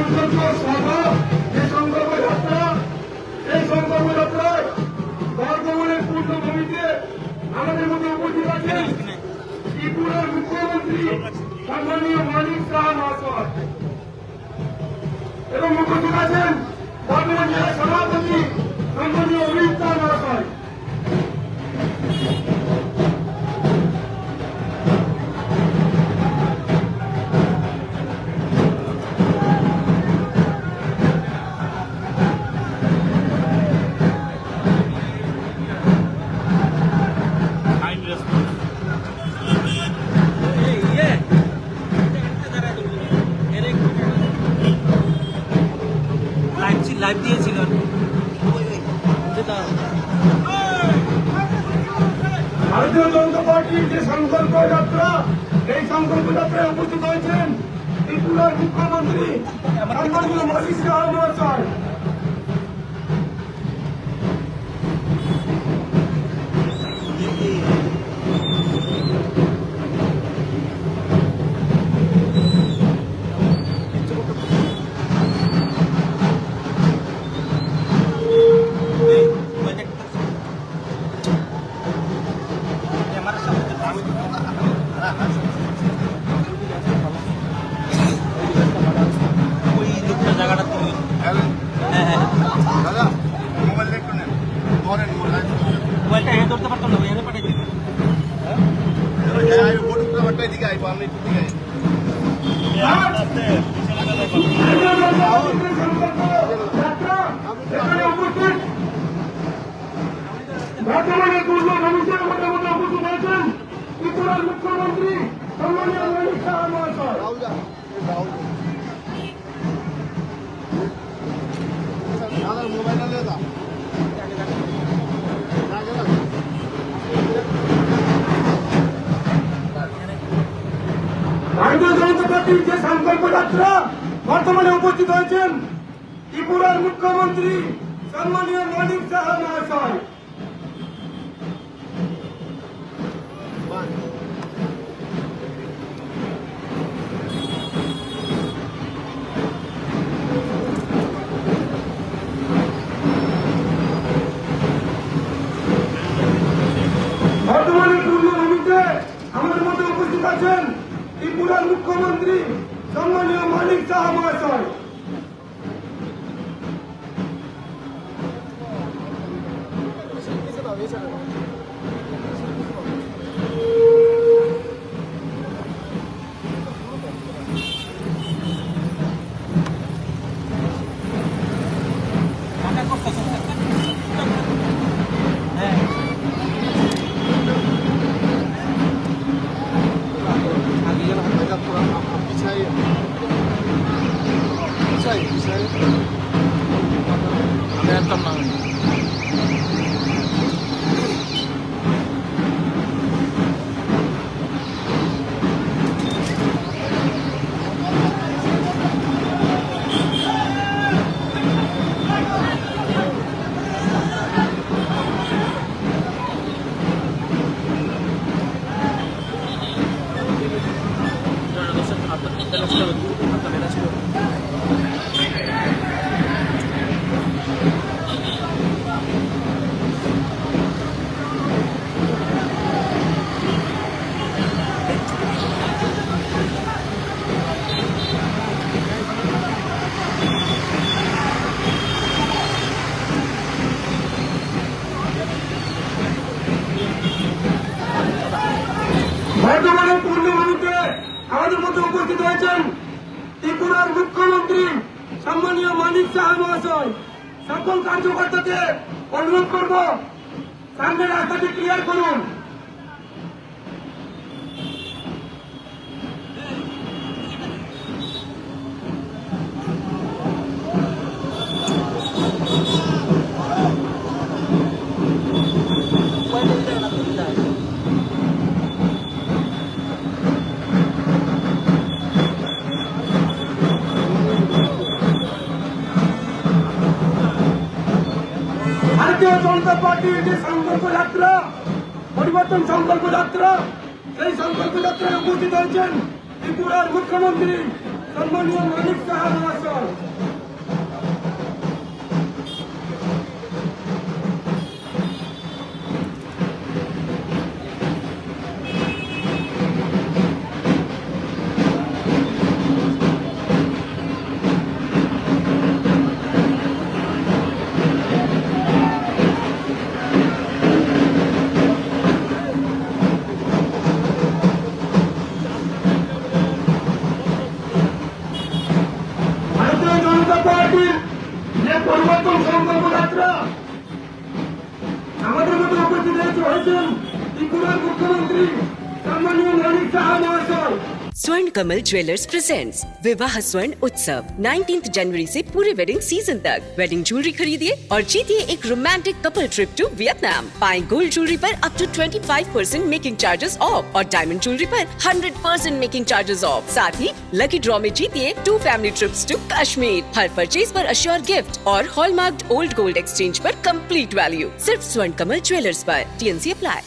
সংকল্প সভা, যে সংকল্প যাত্রা, এই সংকল্প যাত্রায় বর্তমানের পূর্ণভূমিতে আমাদের মধ্যে উপস্থিত আছেন ত্রিপুরার মুখ্যমন্ত্রী সম্মানীয় মানিক সাহা মহাশয় এবং উপস্থিত আছেন বর্তমান জেলা সভাপতি সম্মানীয় অমিত শাহ মহাশয়। লাইভ দিয়েছিলেন ভারতীয় জনতা পার্টির যে সংকল্প যাত্রা, এই সংকল্প যাত্রায় উপস্থিত হয়েছেন ত্রিপুরার মুখ্যমন্ত্রী সম্মানীয় মানিক সাহা মহাশয়। জায়গাটা তুমি দাদা মোবাইল একটু নেন, ধরেন মোবাইলটা হ্যাঁ ধরতে পারতাম না, হ্যাঁ পাঠিয়ে দিন। ফটোগ্রাফারটা এদিকে আইবো, আমি একটু দিকে বর্তমানে পূর্ণ ভবিষ্যৎ আমাদের মধ্যে উপস্থিত হয়েছেন ত্রিপুরার মুখ্যমন্ত্রী সম্মানীয় মানিক সাহা মহাশয়। দাদার মোবাইলটা নিয়ে দাও। ভারতীয় জনতা পার্টির যে সংকল্প যাত্রা বর্তমানে উপস্থিত হয়েছেন ত্রিপুরার মুখ্যমন্ত্রী সম্মানীয় মানিক সাহা মহাশয়। বর্তমানে পূর্ণভূমিতে আমাদের মধ্যে উপস্থিত আছেন ত্রিপুরার মুখ্যমন্ত্রী সম্মানীয় মানিক সাহা মহাশয়। আমি একদম না বর্তমানে পূর্ণভূমিতে আমাদের মধ্যে উপস্থিত হয়েছেন ত্রিপুরার মুখ্যমন্ত্রী সম্মানীয় মানিক সাহা মহাশয়। সকল কার্যকর্তাকে অনুরোধ করব সামনে রাস্তাটি ক্লিয়ার করুন। ভারতীয় জনতা পার্টির যে সংকল্প যাত্রা, পরিবর্তন সংকল্প যাত্রা, সেই সংকল্প যাত্রায় উপস্থিত হয়েছেন ত্রিপুরার মুখ্যমন্ত্রী সম্মানীয় মানিক সাহা মহাশয়। ভারতীয় জনতা পার্টির যে পরিবর্তন সংকল্প যাত্রা আমাদের মধ্যে উপস্থিত হয়েছেন ত্রিপুরার মুখ্যমন্ত্রী সম্মানীয় মানিক সাহা মহাশয়। स्वर्ण कमल ज्वेलर्स प्रेजेंट्स विवाह स्वर्ण उत्सव 19 जनवरी से पूरे वेडिंग सीजन तक वेडिंग ज्वेलरी खरीदिए और जीतिए एक romantic couple trip to Vietnam. पाएं गोल्ड ज्वेलरी पर up to 25% making charges off और डायमंड ज्वेलरी पर 100% मेकिंग चार्जेस ऑफ। साथ ही लकी ड्रॉ में जीतिए 2 फैमिली ट्रिप्स टू कश्मीर। हर परचेज पर अश्योर गिफ्ट और हॉलमार्क्ड ओल्ड गोल्ड एक्सचेंज पर कंप्लीट वैल्यू सिर्फ स्वर्ण कमल ज्वेलर्स पर। TNC apply.